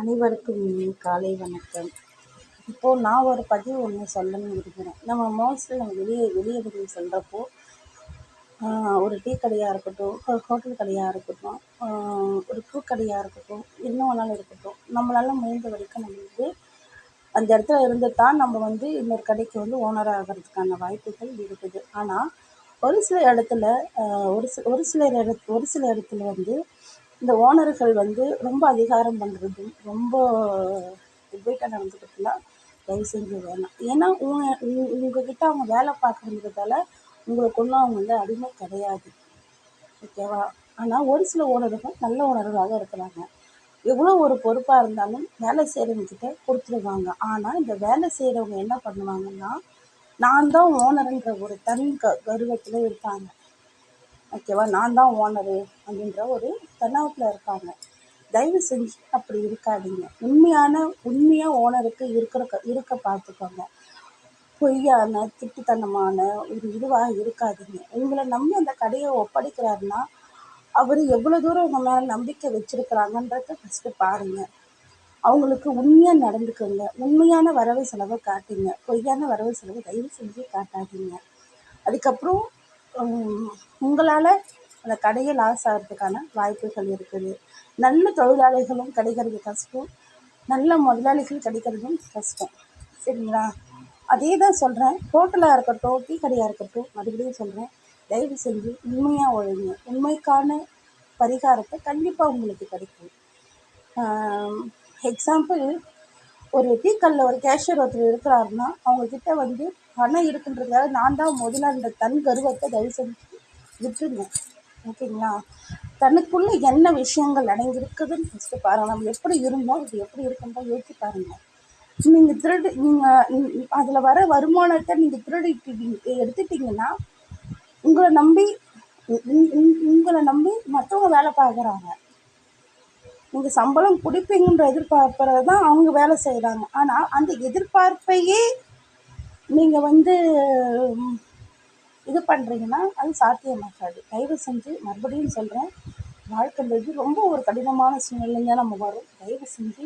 அனைவருக்கும் காலை வணக்கம். இப்போது நான் ஒரு பதிவு ஒன்று சொல்லணும்னு விரும்புகிறேன். நம்ம மோஸ்ட்லி வெளியே சொல்கிறப்போ ஒரு டீ கடையாக இருக்கட்டும், ஹோட்டல் கடையாக இருக்கட்டும், ஒரு பூ கடையாக இருக்கட்டும், என்ன வேணாலும் இருக்கட்டும், நம்மளால் முடிந்த வரைக்கும் நம்ம வந்து அந்த இடத்துல இருந்து தான் நம்ம வந்து இன்னொரு கடைக்கு ஓனர் ஆகிறதுக்கான வாய்ப்புகள் இருக்குது. ஆனால் ஒரு சில இடத்துல ஒரு சில இடத்துல இந்த ஓனர்கள் ரொம்ப அதிகாரம் பண்ணுறதும், ரொம்ப வெயிட்டாக நடந்துக்கிறதுலாம் தயவு செஞ்சு வேணாம். ஏன்னா உங்ககிட்ட அவங்க வேலை பார்க்குறதுனால உங்களுக்கு ஒன்றும் அவங்க அடிமை கிடையாது, ஓகேவா? ஆனால் ஒரு சில ஓனர்கள் நல்ல ஓனர்களாக இருக்கிறாங்க. எவ்வளோ ஒரு பொறுப்பாக இருந்தாலும் வேலை செய்கிறவங்கக்கிட்ட கொடுத்துருவாங்க. ஆனால் இந்த வேலை செய்கிறவங்க என்ன பண்ணுவாங்கன்னா, நான் தான் ஓனருன்ற ஒரு தனி கர்வத்தில் இருப்பாங்க, ஓகேவா? நான் தான் ஓனரு அப்படின்ற ஒரு தன்னகத்தில் இருக்காங்க. தயவு செஞ்சு அப்படி இருக்காதீங்க. உண்மையாக ஓனருக்கு இருக்க பார்த்துக்கோங்க. பொய்யான திட்டுத்தனமான ஒரு இதுவாக இருக்காதீங்க. உங்களை நம்பி அந்த கடையை ஒப்படைக்கிறாருன்னா அவர் எவ்வளோ தூரம் உங்கள் மேலே நம்பிக்கை வச்சுருக்கிறாங்கன்றத ஃபஸ்ட்டு பாருங்கள். அவங்களுக்கு உண்மையாக நடந்துக்கோங்க. உண்மையான வரவு செலவை காட்டுங்க. பொய்யான வரவு செலவை தயவு செஞ்சு காட்டாதீங்க. அதுக்கப்புறம் உங்களால் அந்த கடையை லாஸ் ஆகிறதுக்கான வாய்ப்புகள் இருக்குது. நல்ல தொழிலாளிகளும் கிடைக்கிறது கஷ்டம், நல்ல முதலாளிகள் கிடைக்கிறதும் கஷ்டம், சரிங்களா? அதே தான் சொல்கிறேன். ஹோட்டலாக இருக்கட்டும், டீ கடையாக இருக்கட்டும், மறுபடியும் சொல்கிறேன், தயவு செஞ்சு உண்மையாக உழைங்க. உண்மைக்கான பரிகாரத்தை கண்டிப்பாக உங்களுக்கு கிடைக்கும். எக்ஸாம்பிள், ஒரு டீ கடையில் ஒரு கேஷியர் ஒருத்தர் இருக்கிறாருன்னா அவங்கக்கிட்ட பணம் இருக்குன்றதுக்காக நான் தான் முதலாளின்ற தன் கர்வத்தை தயவு செஞ்சு விட்டுருங்க, ஓகேங்களா? தனக்குள்ளே என்ன விஷயங்கள் அடங்கியிருக்குதுன்னு ஃபஸ்ட்டு பாருங்கள். நம்ம எப்படி இருந்தோம், இது எப்படி இருக்குன்றத யோசிச்சு பாருங்கள். நீங்கள் அதில் வர வருமானத்தை நீங்கள் எடுத்துட்டிங்கன்னா உங்களை நம்பி மற்றவங்க வேலை பார்க்குறாங்க. நீங்கள் சம்பளம் கொடுப்பீங்கன்ற எதிர்பார்ப்பது தான் அவங்க வேலை செய்கிறாங்க. ஆனால் அந்த எதிர்பார்ப்பையே நீங்கள் இது பண்ணுறீங்கன்னா அது சாத்தியமாகாது. தயவு செஞ்சு மறுபடியும் சொல்கிறேன், வாழ்க்கைன்றது ரொம்ப ஒரு கடினமான சூழ்நிலைங்க நம்ம வரும். தயவு செஞ்சு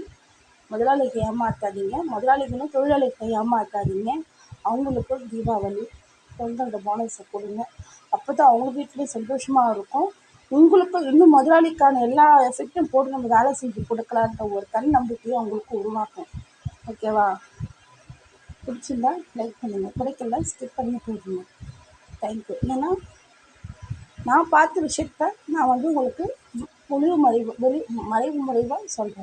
முதலாளிக்கு ஏமாற்றாதீங்க. முதலாளிகளும் தொழிலாளிகளை ஏமாற்றாதீங்க. அவங்களுக்கும் தீபாவளி, பொங்கல் போனஸை கொடுங்க. அப்போ தான் அவங்க வீட்லேயும் சந்தோஷமாக இருக்கும். உங்களுக்கும் இன்னும் முதலாளிக்கான எல்லா எஃபெக்டும் போட்டு நம்ம வேலை செஞ்சு கொடுக்கலான்ற ஒரு நம்பிக்கையை அவங்களுக்கு உருவாக்கும், ஓகேவா? பிடிச்சிருந்தா லைக் பண்ணுங்கள், கிடைக்கல ஸ்கிப் பண்ணி போயிடுங்க. தேங்க்யூ. ஏன்னா நான் பார்த்த விஷயத்த நான் உங்களுக்கு மறைவு முறைவாக சொல்கிறேன்.